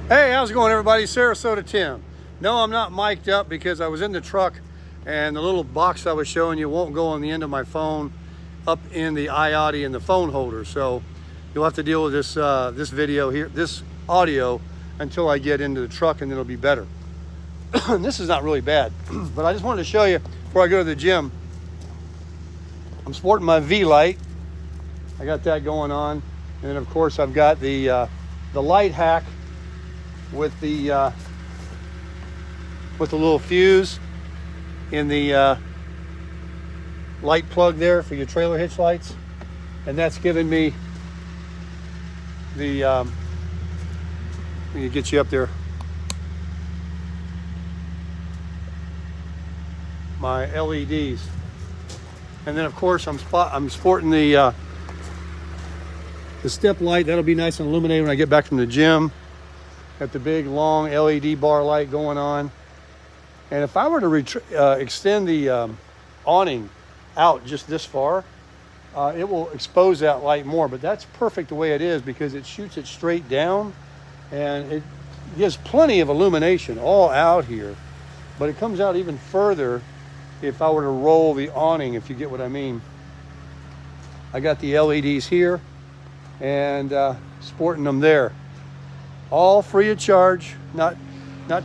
Hey, how's it going, everybody? Sarasota Tim. No, I'm not mic'd up because I was in the truck and the little box I was showing you won't go on the end of my phone up in the iAudio in the phone holder. So you'll have to deal with this this video here, this audio, until I get into the truck, and it'll be better. This is not really bad, but I just wanted to show you before I go to the gym. I'm sporting my V-light. I got that going on, and then of course I've got the light hack with the little fuse in the light plug there for your trailer hitch lights, and that's giving me the let me get you up there, my LEDs. And then of course I'm sporting the step light. That'll be nice and illuminated when I get back from the gym. Got the big long LED bar light going on. And if I were to extend the awning out just this far, it will expose that light more, but that's perfect the way it is because it shoots it straight down and it gives plenty of illumination all out here, but it comes out even further if I were to roll the awning, if you get what I mean. I got the LEDs here and sporting them there. All free of charge, not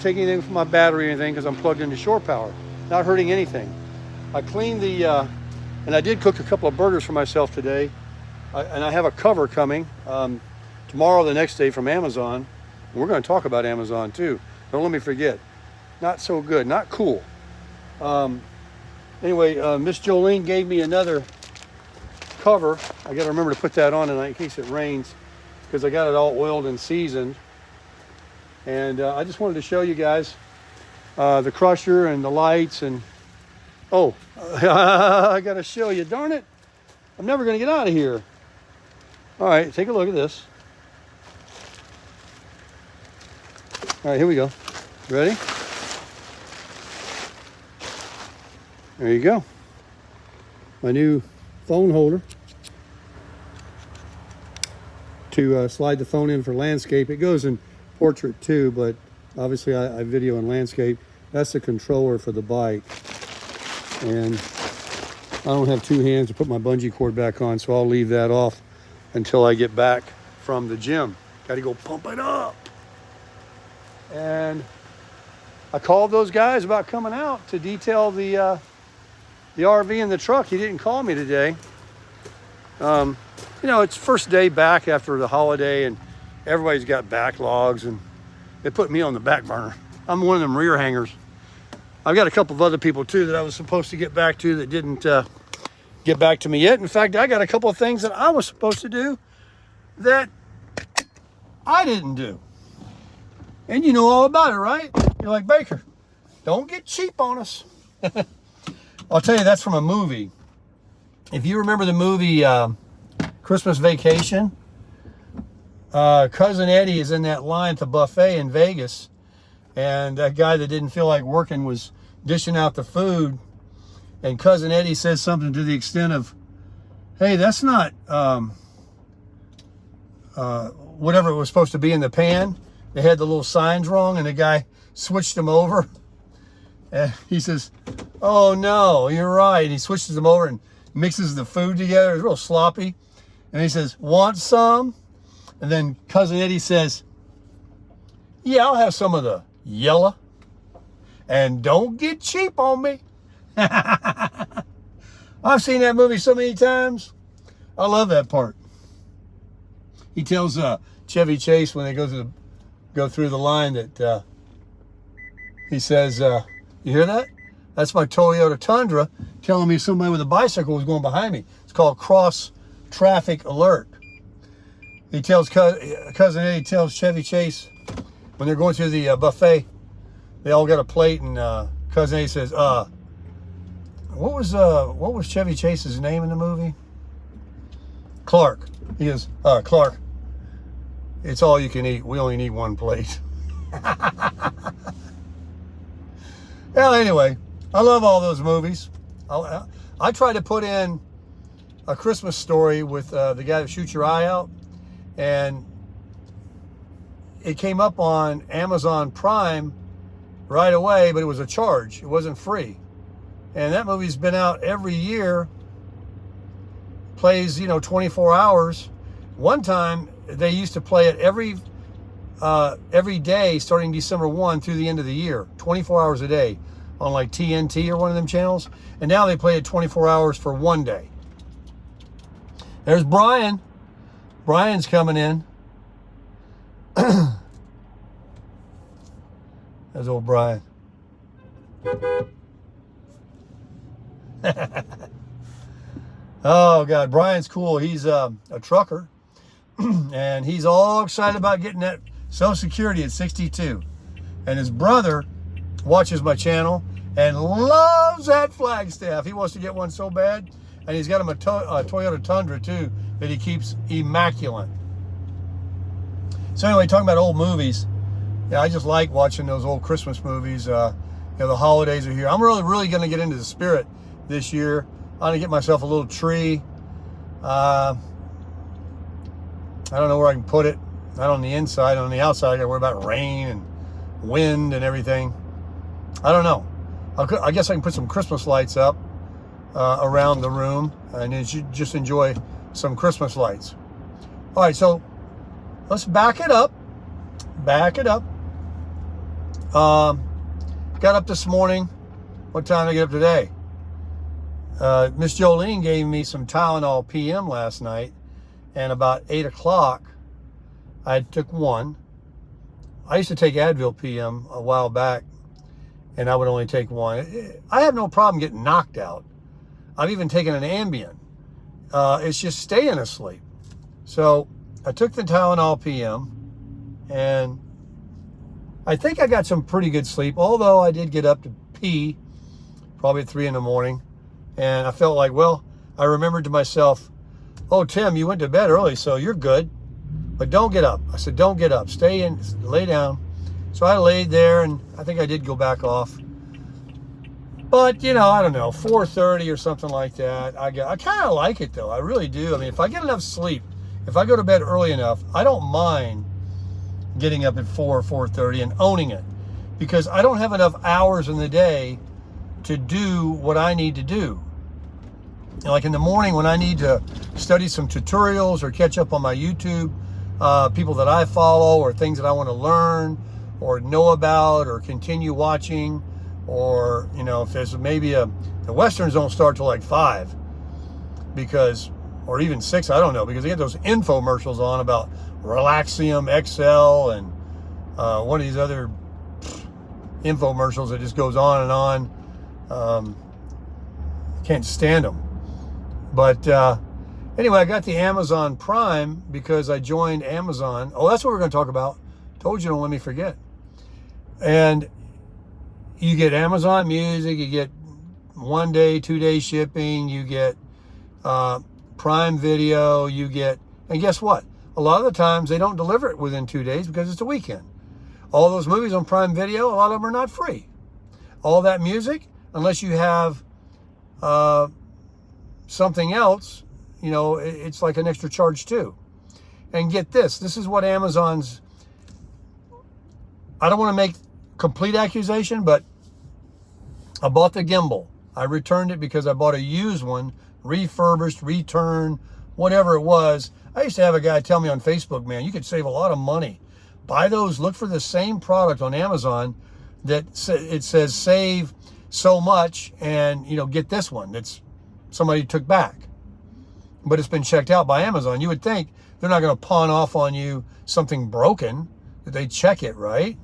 taking anything from my battery or anything because I'm plugged into shore power, not hurting anything. I cleaned the, and I did cook a couple of burgers for myself today, and I have a cover coming tomorrow, the next day from Amazon. And we're going to talk about Amazon too. Don't let me forget. Not so good, not cool. Anyway, Miss Jolene gave me another cover. I got to remember to put that on tonight in case it rains because I got it all oiled and seasoned. And I just wanted to show you guys the crusher and the lights. And oh, I got to show you. Darn it, I'm never going to get out of here. All right, take a look at this. All right, here we go. Ready? There you go. My new phone holder to slide the phone in for landscape. It goes in portrait too, but obviously I video in landscape. That's the controller for the bike, and I don't have two hands to put my bungee cord back on, so I'll leave that off until I get back from the gym. Got to go pump it up. And I called those guys about coming out to detail the RV and the truck. He didn't call me today. You know, it's first day back after the holiday and everybody's got backlogs, and they put me on the back burner. I'm one of them rear hangers. I've got a couple of other people too that I was supposed to get back to that didn't get back to me yet. In fact, I got a couple of things that I was supposed to do that I didn't do. And you know all about it, right? You're like, Baker, don't get cheap on us. I'll tell you, that's from a movie. If you remember the movie Christmas Vacation, Cousin Eddie is in that line at the buffet in Vegas, and that guy that didn't feel like working was dishing out the food, and Cousin Eddie says something to the extent of, hey, that's not whatever it was supposed to be in the pan. They had the little signs wrong, and the guy switched them over. And he says, oh no, you're right. And he switches them over and mixes the food together. It's real sloppy. And he says, want some? And then Cousin Eddie says, yeah, I'll have some of the yellow. And don't get cheap on me. I've seen that movie so many times. I love that part. He tells Chevy Chase when they go through the line that he says, you hear that? That's my Toyota Tundra telling me somebody with a bicycle was going behind me. It's called cross traffic alert. He tells Cousin Eddie tells Chevy Chase when they're going through the buffet, they all got a plate, and Cousin Eddie says, what was Chevy Chase's name in the movie? Clark. He goes, Clark, it's all you can eat. We only need one plate. Well, anyway, I love all those movies. I try to put in A Christmas Story with the guy that shoots your eye out, and it came up on Amazon Prime right away, but it was a charge. It wasn't free. And that movie's been out every year. Plays, 24 hours. One time they used to play it every day starting December 1 through the end of the year, 24 hours a day on like TNT or one of them channels. And now they play it 24 hours for one day. There's Brian. Brian's coming in. There's old Brian. Oh God, Brian's cool. He's a trucker, and he's all excited about getting that Social Security at 62. And his brother watches my channel and loves that Flagstaff. He wants to get one so bad, and he's got him a Toyota Tundra too that he keeps immaculate. So anyway, talking about old movies, yeah, I just like watching those old Christmas movies. The holidays are here. I'm really going to get into the spirit this year. I'm going to get myself a little tree. I don't know where I can put it. Not on the inside. On the outside, I got to worry about rain and wind and everything. I don't know. I guess I can put some Christmas lights up around the room and just enjoy some Christmas lights. All right, so let's back it up. Got up this morning. What time did I get up today? Miss Jolene gave me some Tylenol PM last night, and about 8 o'clock, I took one. I used to take Advil PM a while back, and I would only take one. I have no problem getting knocked out. I've even taken an Ambien. It's just staying asleep. So I took the Tylenol PM, and I think I got some pretty good sleep, although I did get up to pee probably at 3 in the morning. And I felt like, well, I remembered to myself, oh, Tim, you went to bed early, so you're good. But don't get up. I said, don't get up. Stay in, lay down. So I laid there, and I think I did go back off. But, I don't know, 4:30 or something like that. I kind of like it, though. I really do. I mean, if I get enough sleep, if I go to bed early enough, I don't mind getting up at 4 or 4:30 and owning it. Because I don't have enough hours in the day to do what I need to do. Like in the morning when I need to study some tutorials or catch up on my YouTube, people that I follow or things that I want to learn or know about or continue watching, or, if there's maybe the Westerns don't start till like 5 because, or even 6, I don't know, because they get those infomercials on about Relaxium XL and one of these other infomercials that just goes on and on. Can't stand them. But anyway, I got the Amazon Prime because I joined Amazon. Oh, that's what we're going to talk about. Told you, don't let me forget. And you get Amazon Music, you get 1 day, 2 day shipping, you get Prime Video, you get, and guess what? A lot of the times they don't deliver it within 2 days because it's a weekend. All those movies on Prime Video, a lot of them are not free. All that music, unless you have something else, it's like an extra charge too. And get this is what Amazon's, I don't want to make complete accusation, but I bought the gimbal. I returned it because I bought a used one, refurbished, returned, whatever it was. I used to have a guy tell me on Facebook, man, you could save a lot of money. Buy those, look for the same product on Amazon that it says save so much, and get this one that's somebody took back, but it's been checked out by Amazon. You would think they're not going to pawn off on you something broken, that they check it, right?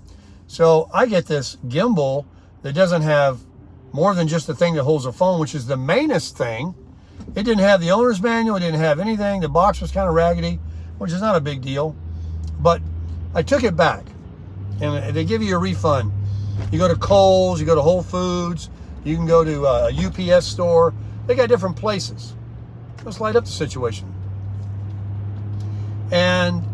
So I get this gimbal that doesn't have more than just the thing that holds the phone, which is the mainest thing. It didn't have the owner's manual, it didn't have anything. The box was kind of raggedy, which is not a big deal, but I took it back, and they give you a refund. You go to Kohls, you go to Whole Foods, you can go to a UPS store. They got different places. Let's light up the situation. And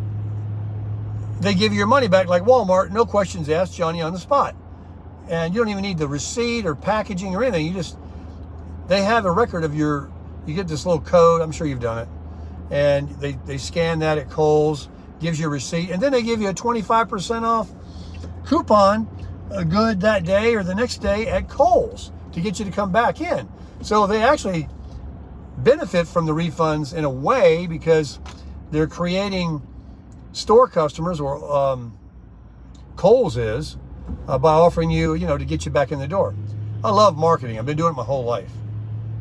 they give you your money back like Walmart, no questions asked, Johnny on the spot. And you don't even need the receipt or packaging or anything. They have a record of you get this little code, I'm sure you've done it. And they scan that at Kohls, gives you a receipt, and then they give you a 25% off coupon, good that day or the next day at Kohls to get you to come back in. So they actually benefit from the refunds in a way because they're creating store customers, or Kohls is, by offering you, to get you back in the door. I love marketing. I've been doing it my whole life.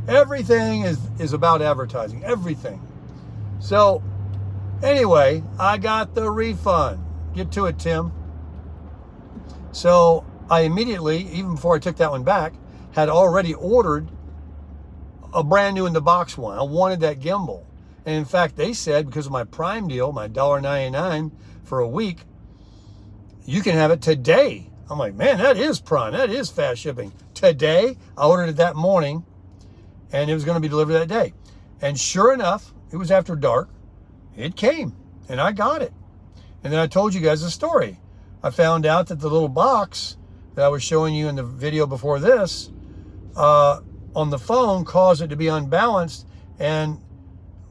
Everything is about advertising. Everything. So anyway, I got the refund. Get to it, Tim. So I immediately, even before I took that one back, had already ordered a brand new in the box one. I wanted that gimbal. And in fact, they said, because of my Prime deal, my $1.99 for a week, you can have it today. I'm like, man, that is Prime. That is fast shipping. Today, I ordered it that morning, and it was going to be delivered that day. And sure enough, it was after dark. It came, and I got it. And then I told you guys the story. I found out that the little box that I was showing you in the video before this, on the phone, caused it to be unbalanced. And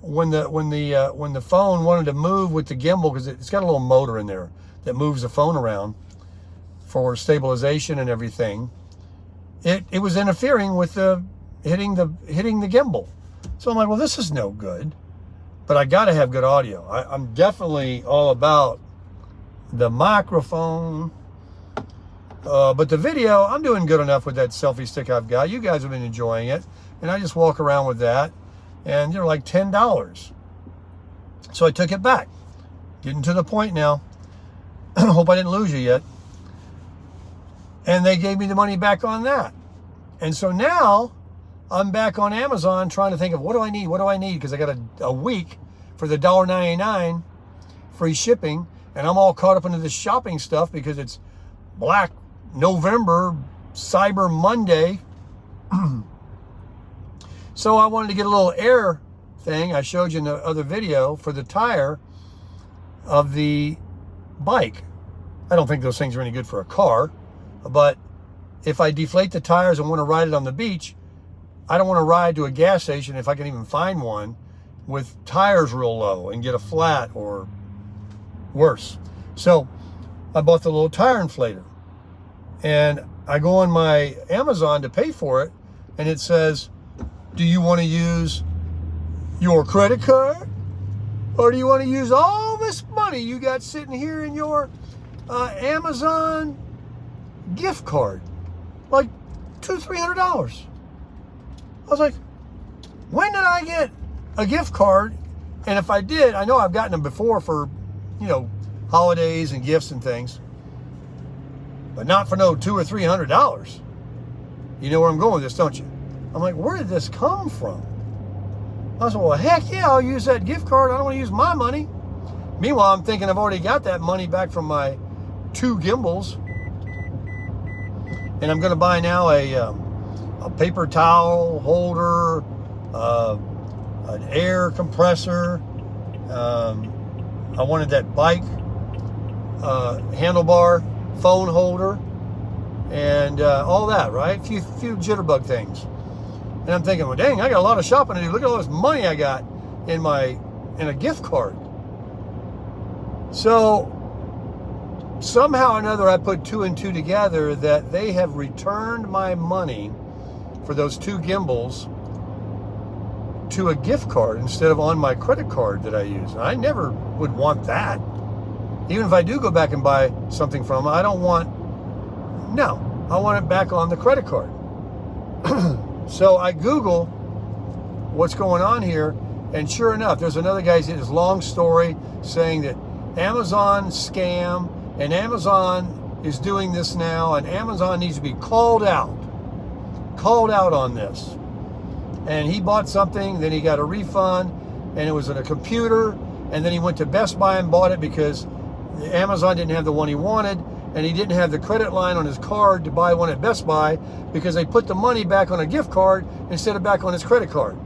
when the phone wanted to move with the gimbal, because it's got a little motor in there that moves the phone around for stabilization and everything, it was interfering with hitting the gimbal. So I'm like, well, this is no good. But I got to have good audio. I'm definitely all about the microphone. But the video, I'm doing good enough with that selfie stick I've got. You guys have been enjoying it. And I just walk around with that. And they're like $10. So I took it back. Getting to the point now. Hope I didn't lose you yet. And they gave me the money back on that. And so now I'm back on Amazon trying to think of what do I need? Because I got a week for the $1.99 free shipping. And I'm all caught up into this shopping stuff because it's Black November, Cyber Monday. So I wanted to get a little air thing I showed you in the other video for the tire of the bike. I don't think those things are any good for a car, but if I deflate the tires and want to ride it on the beach, I don't want to ride to a gas station, if I can even find one, with tires real low and get a flat or worse. So I bought the little tire inflator, and I go on my Amazon to pay for it, and it says, do you want to use your credit card, or do you want to use all this money you got sitting here in your Amazon gift card? Like $200-300. I was like, when did I get a gift card? And if I did, I know I've gotten them before for, holidays and gifts and things, but not for no $200 or $300. You know where I'm going with this, don't you? I'm like, where did this come from? I said, well, heck yeah, I'll use that gift card. I don't want to use my money. Meanwhile, I'm thinking I've already got that money back from my 2 gimbals. And I'm going to buy now a paper towel holder, an air compressor. I wanted that bike handlebar phone holder, and all that, right? A few jitterbug things. And I'm thinking, well, dang, I got a lot of shopping to do. Look at all this money I got in a gift card. So somehow or another, I put 2 and 2 together that they have returned my money for those 2 gimbals to a gift card instead of on my credit card that I use. And I never would want that. Even if I do go back and buy something from them, I want it back on the credit card. So I Google what's going on here, and sure enough, there's another guy's in his long story saying that Amazon scam, and Amazon is doing this now, and Amazon needs to be called out on this. And he bought something, then he got a refund, and it was in a computer, and then he went to Best Buy and bought it because Amazon didn't have the one he wanted, and he didn't have the credit line on his card to buy one at Best Buy because they put the money back on a gift card instead of back on his credit card.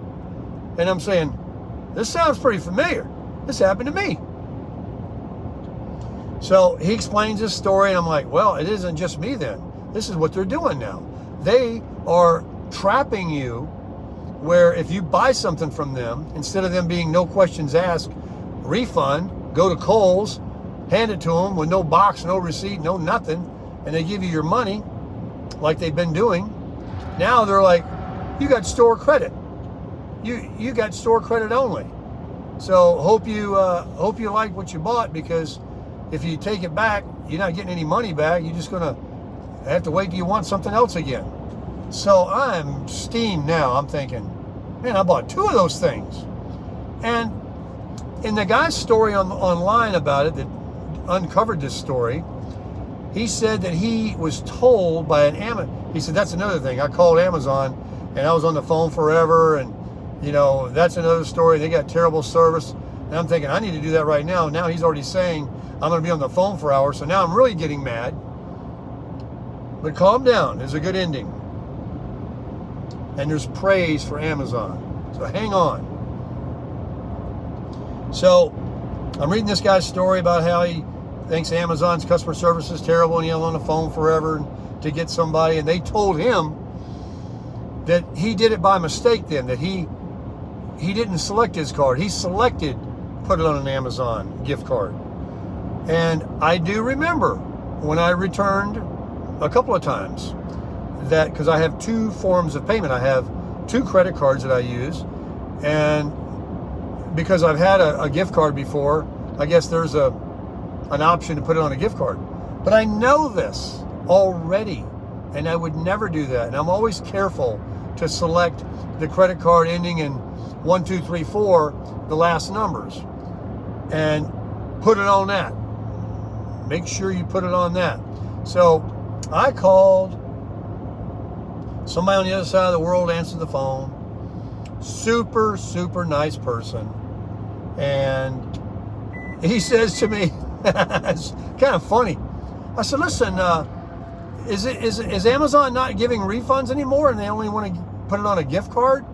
And I'm saying, this sounds pretty familiar. This happened to me. So he explains this story, and I'm like, well, it isn't just me then. This is what they're doing now. They are trapping you where if you buy something from them, instead of them being no questions asked, refund, go to Kohls, hand it to them with no box, no receipt, no nothing, and they give you your money like they've been doing. Now they're like, you got store credit. You got store credit only. So hope you like what you bought, because if you take it back, you're not getting any money back. You're just gonna have to wait till you want something else again. So I'm steamed now. I'm thinking, man, I bought 2 of those things. And in the guy's story online about it that uncovered this story, he said that he was told by an Amazon. He said, that's another thing. I called Amazon and I was on the phone forever, and you know, that's another story. They got terrible service. And I'm thinking, I need to do that right now. Now he's already saying I'm going to be on the phone for hours. So now I'm really getting mad. But calm down. There's a good ending. And there's praise for Amazon. So hang on. So I'm reading this guy's story about how he thinks Amazon's customer service is terrible and he's on the phone forever to get somebody. And they told him that he did it by mistake then, that he didn't select his card. He selected put it on an Amazon gift card. And I do remember when I returned a couple of times that, because I have 2 forms of payment. I have 2 credit cards that I use, and because I've had a gift card before, I guess there's an option to put it on a gift card. But I know this already, and I would never do that. And I'm always careful to select the credit card ending in 1, 2, 3, 4, the last numbers, and put it on that. Make sure you put it on that. So I called. Somebody on the other side of the world answered the phone. Super, super nice person. And he says to me, it's kind of funny. I said, listen, is Amazon not giving refunds anymore, and they only want to put it on a gift card?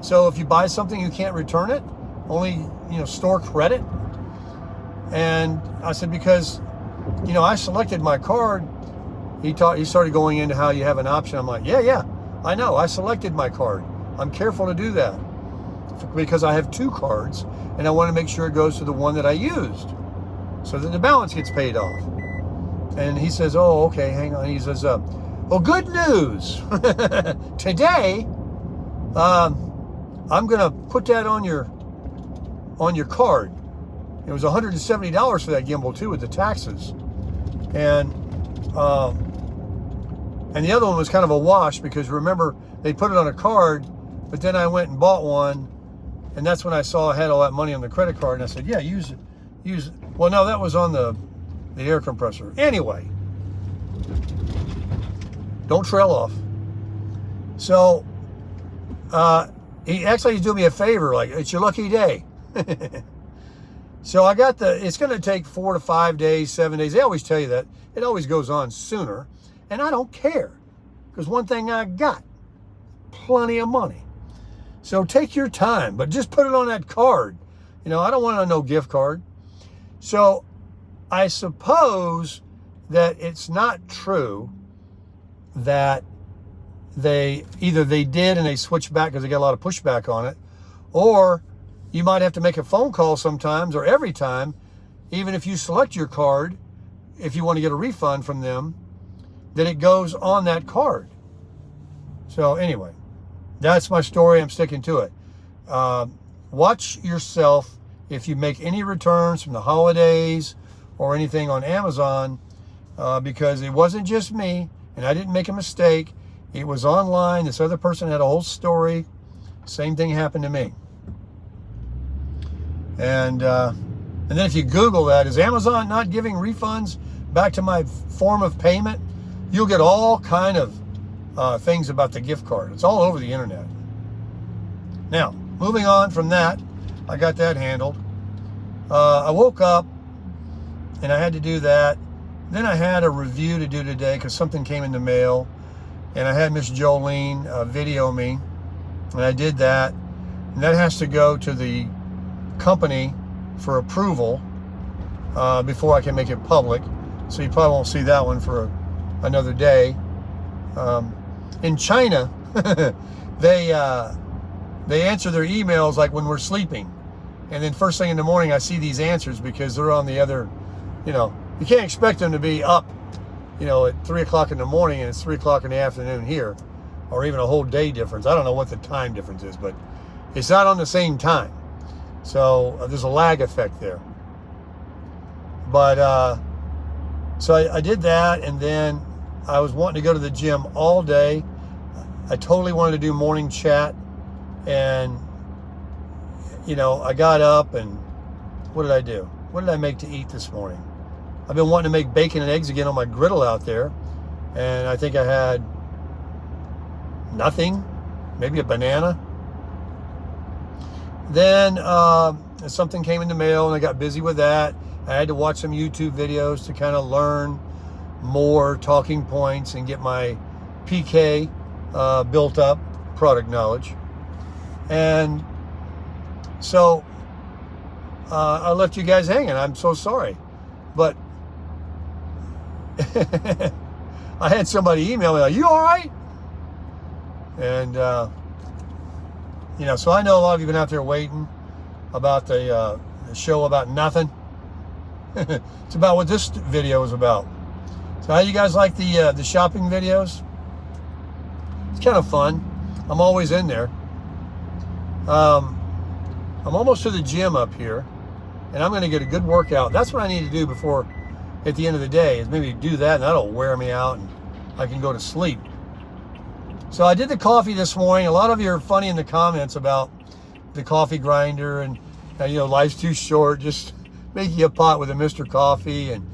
So if you buy something, you can't return it? Only, store credit? And I said, because, I selected my card. He started going into how you have an option. I'm like, yeah, I know. I selected my card. I'm careful to do that because I have 2 cards, and I want to make sure it goes to the one that I used so that the balance gets paid off. And he says, oh, okay, hang on. He says, well, good news. Today, I'm going to put that on your card. It was $170 for that gimbal too, with the taxes. And the other one was kind of a wash, because remember, they put it on a card, but then I went and bought one, and that's when I saw I had all that money on the credit card, and I said, yeah, use it. Well, no, that was on the air compressor. Anyway, don't trail off. So he's doing me a favor, like, it's your lucky day. So I got it's going to take 4 to 5 days, 7 days. They always tell you that. It always goes on sooner. And I don't care, because one thing I got, plenty of money. So take your time, but just put it on that card. I don't want no gift card. So I suppose that it's not true that they did and they switched back because they got a lot of pushback on it, or you might have to make a phone call sometimes, or every time, even if you select your card, if you want to get a refund from them, that it goes on that card. So anyway, that's my story. I'm sticking to it. Watch yourself if you make any returns from the holidays or anything on Amazon, because it wasn't just me, and I didn't make a mistake. It was online. This other person had a whole story. Same thing happened to me. And then if you Google that, is Amazon not giving refunds back to my form of payment? You'll get all kind of things about the gift card. It's all over the internet. Now, moving on from that, I got that handled. I woke up and I had to do that. Then I had a review to do today because something came in the mail, and I had Miss Jolene video me, and I did that. And that has to go to the company for approval before I can make it public. So you probably won't see that one for another day. In China, they answer their emails like when we're sleeping. And then first thing in the morning, I see these answers because they're on the other, you know, you can't expect them to be up, you know, at 3 o'clock in the morning and it's 3 o'clock in the afternoon here, or even a whole day difference. I don't know what the time difference is, but it's not on the same time. So there's a lag effect there. But so I did that, and then I was wanting to go to the gym all day. I totally wanted to do morning chat, and you know, I got up and what did I do? What did I make to eat this morning? I've been wanting to make bacon and eggs again on my griddle out there, and I think I had nothing, maybe a banana. Then something came in the mail and I got busy with that. I had to watch some YouTube videos to kind of learn more talking points and get my PK built up, product knowledge. And so I left you guys hanging. I'm so sorry. But I had somebody email me like, you all right? And, you know, so I know a lot of you have been out there waiting about the show about nothing. It's about what this video is about. So how you guys like the shopping videos? It's kind of fun. I'm always in there. I'm almost to the gym up here, and I'm going to get a good workout. That's what I need to do before, at the end of the day, is maybe do that, and that'll wear me out, and I can go to sleep. So I did the coffee this morning. A lot of you are funny in the comments about the coffee grinder, and you know, life's too short. Just making a pot with a Mr. Coffee, and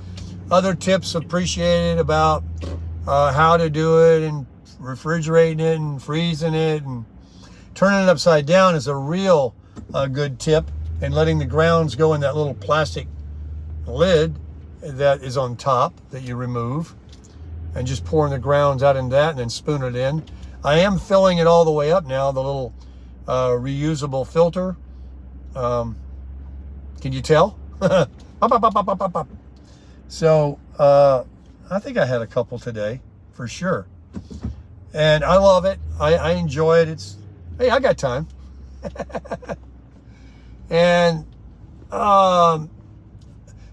other tips appreciated about how to do it, and refrigerating it and freezing it, and turning it upside down is a real good tip, and letting the grounds go in that little plastic lid that is on top that you remove, and just pouring the grounds out in that and then spoon it in. I am filling it all the way up now, the little reusable filter. Can you tell? Pop, pop, pop, pop, pop, pop. So I think I had a couple today for sure, and I love it. I enjoy it. It's, hey, I got time. And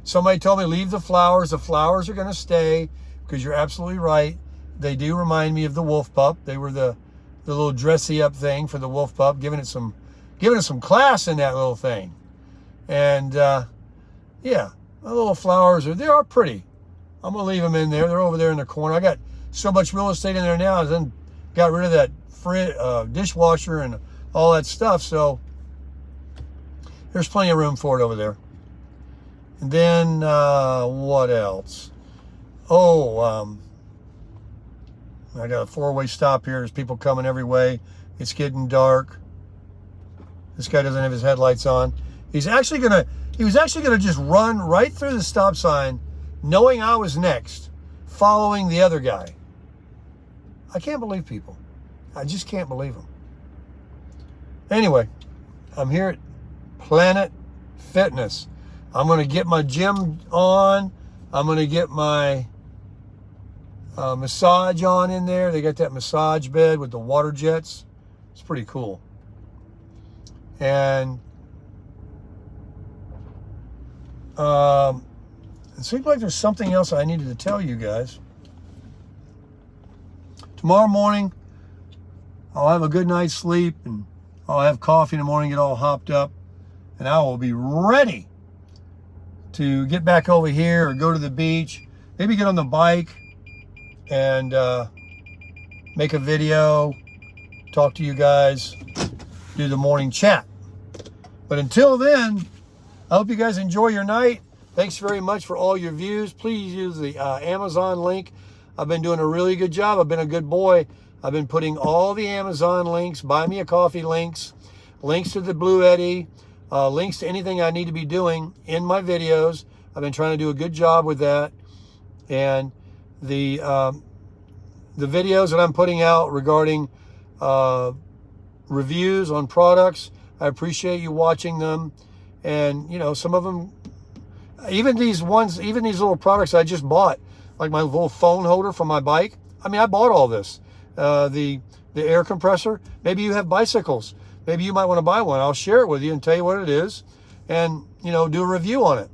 somebody told me leave the flowers. The flowers are going to stay, because you're absolutely right. They do remind me of the wolf pup. They were the little dressy up thing for the wolf pup, giving it some class in that little thing. And yeah, the little flowers they are pretty. I'm gonna leave them in there. They're over there in the corner. I got so much real estate in there now. I then got rid of that dishwasher and all that stuff. So there's plenty of room for it over there. And then what else? Oh, I got a four-way stop here. There's people coming every way. It's getting dark. This guy doesn't have his headlights on. He was actually gonna just run right through the stop sign, knowing I was next, following the other guy. I can't believe people. I just can't believe them. Anyway, I'm here at Planet Fitness. I'm going to get my gym on. I'm going to get my massage on in there. They got that massage bed with the water jets. It's pretty cool. And it seems like there's something else I needed to tell you guys. Tomorrow morning, I'll have a good night's sleep, and I'll have coffee in the morning, get all hopped up, and I will be ready to get back over here or go to the beach, maybe get on the bike and make a video, talk to you guys, do the morning chat. But until then, I hope you guys enjoy your night. Thanks very much for all your views. Please use the Amazon link. I've been doing a really good job. I've been a good boy. I've been putting all the Amazon links, buy me a coffee links, links to the Blue Eddy, links to anything I need to be doing in my videos. I've been trying to do a good job with that. And the videos that I'm putting out regarding reviews on products, I appreciate you watching them. And, you know, some of them, even these little products I just bought, like my little phone holder for my bike. I mean, I bought all this. The air compressor. Maybe you have bicycles. Maybe you might want to buy one. I'll share it with you and tell you what it is. and, do a review on it.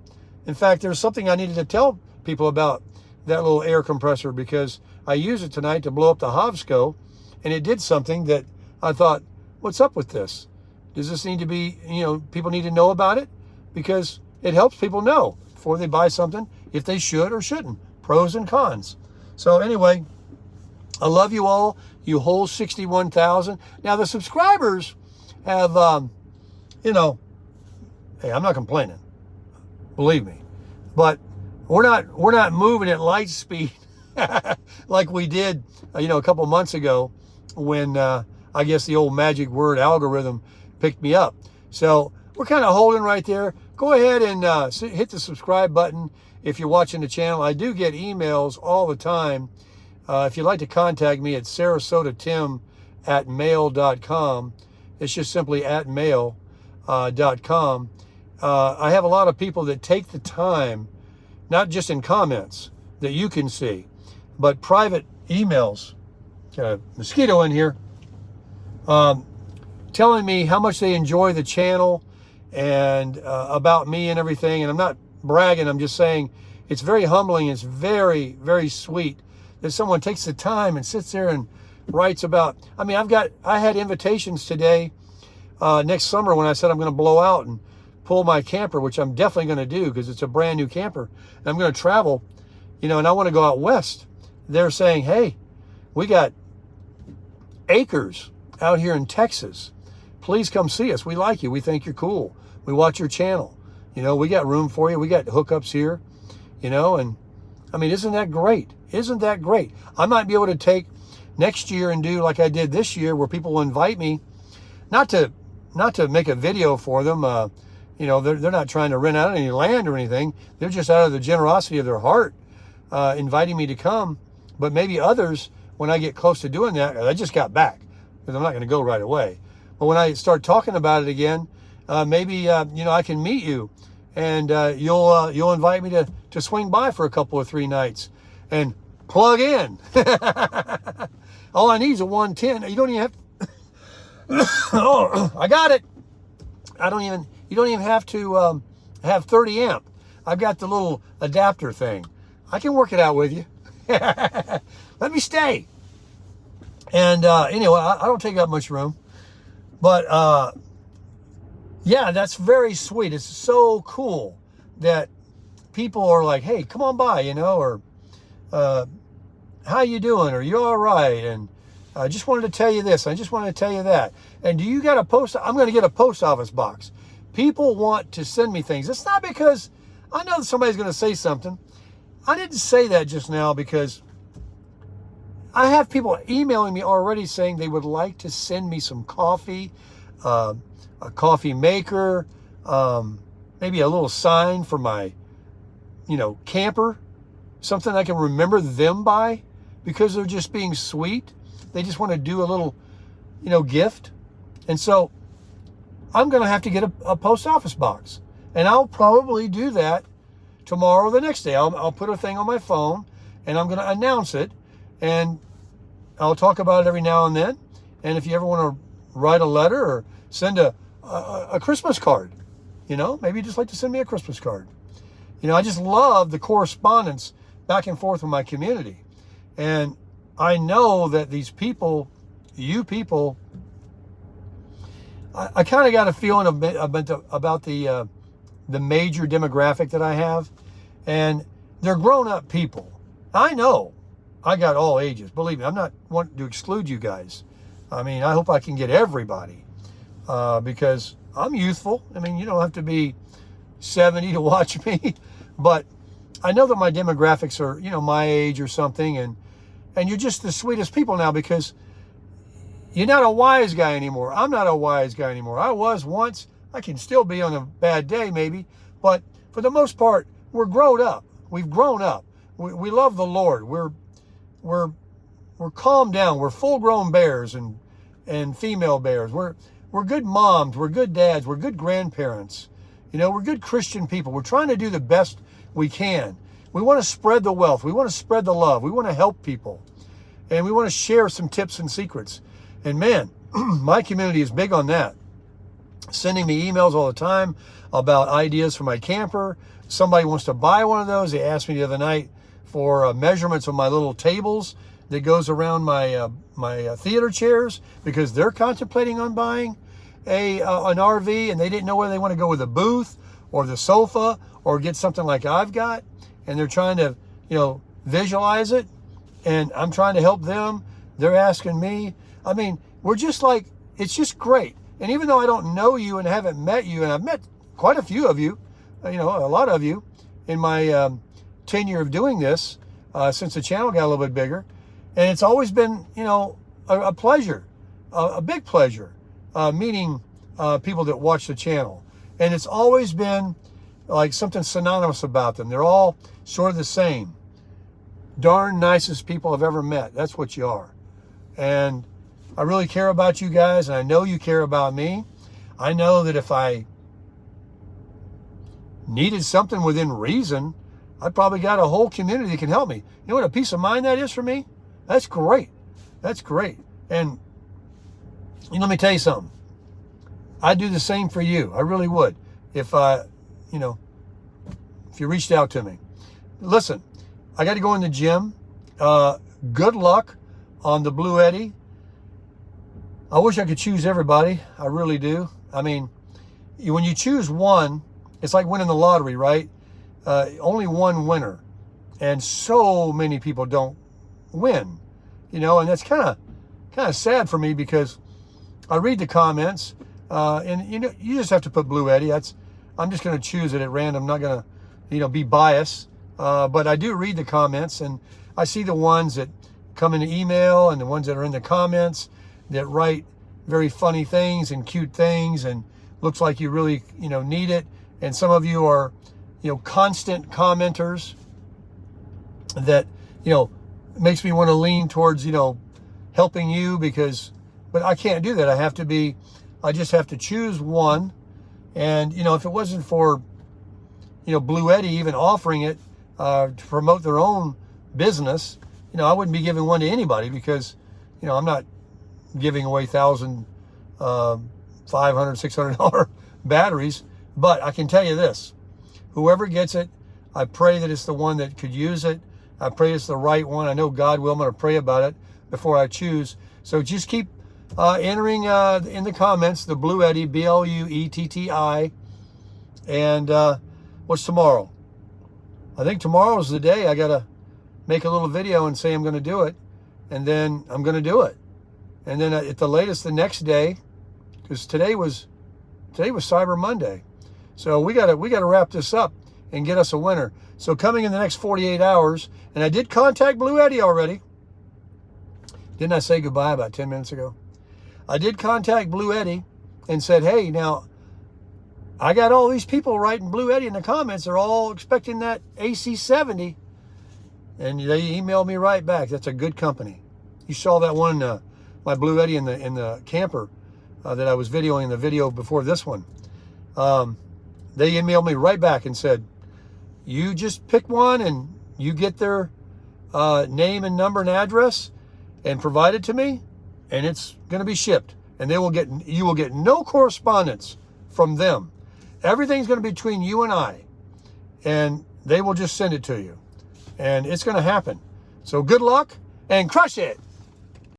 In fact, there's something I needed to tell people about that little air compressor, because I used it tonight to blow up the Hovsco, and it did something that I thought, what's up with this? Does this need to be, people need to know about it? Because it helps people know before they buy something if they should or shouldn't. Pros and cons. So anyway, I love you all, you whole 61,000. Now the subscribers have, hey, I'm not complaining, believe me, but we're not moving at light speed like we did, a couple months ago when I guess the old magic word algorithm picked me up. So we're kind of holding right there. Go ahead and hit the subscribe button if you're watching the channel. I do get emails all the time. If you'd like to contact me at sarasotatim@mail.com. It's just simply @mail.com. I have a lot of people that take the time, not just in comments that you can see, but private emails. Got a mosquito in here. Telling me how much they enjoy the channel and about me and everything. And I'm not bragging. I'm just saying it's very humbling. It's very, very sweet that someone takes the time and sits there and writes about. I mean, I had invitations today, next summer, when I said I'm going to blow out and pull my camper, which I'm definitely going to do because it's a brand new camper. And I'm going to travel, and I want to go out west. They're saying, hey, we got acres out here in Texas. Please come see us. We like you. We think you're cool. We watch your channel. We got room for you. We got hookups here, and I mean, isn't that great? Isn't that great? I might be able to take next year and do like I did this year, where people will invite me, not to make a video for them. They're not trying to rent out any land or anything. They're just out of the generosity of their heart, inviting me to come. But maybe others, when I get close to doing that, I just got back because I'm not going to go right away. But when I start talking about it again, maybe, I can meet you, and you'll invite me to swing by for a couple or 3 nights and plug in. All I need is a 110. You don't even have oh, I got it. You don't even have to have 30 amp. I've got the little adapter thing. I can work it out with you. Let me stay. And anyway, I don't take up much room. But yeah, that's very sweet. It's so cool that people are like, hey, come on by, or how you doing? Are you all right? And I just wanted to tell you this. I just wanted to tell you that. And do you got a post? I'm going to get a post office box. People want to send me things. It's not because I know that somebody's going to say something. I didn't say that just now because I have people emailing me already saying they would like to send me some coffee, a coffee maker, maybe a little sign for my, camper, something I can remember them by, because they're just being sweet. They just want to do a little, gift. And so I'm going to have to get a post office box, and I'll probably do that tomorrow or the next day. I'll put a thing on my phone, and I'm going to announce it, and I'll talk about it every now and then. And if you ever want to write a letter or send a Christmas card, maybe you'd just like to send me a Christmas card. I just love the correspondence back and forth with my community. And I know that these people, you people, I kind of got a feeling about the major demographic that I have. And they're grown-up people. I know I got all ages. Believe me, I'm not wanting to exclude you guys. I mean, I hope I can get everybody because I'm youthful. I mean, you don't have to be 70 to watch me. But I know that my demographics are, my age or something. And you're just the sweetest people now because you're not a wise guy anymore. I'm not a wise guy anymore. I was once. I can still be on a bad day maybe. But for the most part, we're grown up. We've grown up. We love the Lord. We're calmed down. We're full-grown bears and female bears. We're good moms. We're good dads. We're good grandparents. We're good Christian people. We're trying to do the best we can. We want to spread the wealth. We want to spread the love. We want to help people. And we want to share some tips and secrets. And man, my community is big on that. Sending me emails all the time. about ideas for my camper. Somebody wants to buy one of those. They asked me the other night for measurements of my little tables that goes around my theater chairs, because they're contemplating on buying an RV, and they didn't know whether they want to go with a booth or the sofa or get something like I've got, and they're trying to, visualize it, and I'm trying to help them. They're asking me. I mean, we're just like, it's just great. And even though I don't know you and haven't met you, and I've met quite a few of you, a lot of you in my tenure of doing this, since the channel got a little bit bigger, and it's always been, a pleasure, a big pleasure, meeting people that watch the channel. And it's always been like something synonymous about them. They're all sort of the same. Darn nicest people I've ever met. That's what you are. And I really care about you guys, and I know you care about me. I know that if I needed something within reason, I probably got a whole community that can help me. You know what a peace of mind that is for me? That's great. That's great. And let me tell you something. I'd do the same for you. I really would. If if you reached out to me. Listen, I got to go in the gym. Good luck on the Blue Eddy. I wish I could choose everybody. I really do. I mean, when you choose one, it's like winning the lottery, right? Only one winner. And so many people don't win, and that's kind of sad for me, because I read the comments, and you just have to put Blue Eddy. I'm just going to choose it at random. I'm not going to, be biased. But I do read the comments, and I see the ones that come in the email and the ones that are in the comments that write very funny things and cute things, and looks like you really, need it. And some of you are, constant commenters that, makes me want to lean towards, helping you, but I can't do that. I just have to choose one. And, if it wasn't for, Blue Eddy even offering it to promote their own business, I wouldn't be giving one to anybody, because, I'm not giving away $1,500, $600 batteries. But I can tell you this, whoever gets it, I pray that it's the one that could use it. I pray it's the right one. I know God will. I'm going to pray about it before I choose. So just keep entering in the comments, the Blue Eddy, BLUETTI. And what's tomorrow? I think tomorrow is the day I got to make a little video and say I'm going to do it. And then I'm going to do it. And then at the latest the next day, because today was Cyber Monday. So we got to wrap this up and get us a winner. So coming in the next 48 hours, and I did contact Blue Eddy already. Didn't I say goodbye about 10 minutes ago? I did contact Blue Eddy and said, hey, now, I got all these people writing Blue Eddy in the comments. They're all expecting that AC70. And they emailed me right back. That's a good company. You saw that one, my Blue Eddy in the camper that I was videoing in the video before this one. They emailed me right back and said, you just pick one and you get their name and number and address and provide it to me, and it's going to be shipped. And you will get no correspondence from them. Everything's going to be between you and I, and they will just send it to you, and it's going to happen. So good luck and crush it.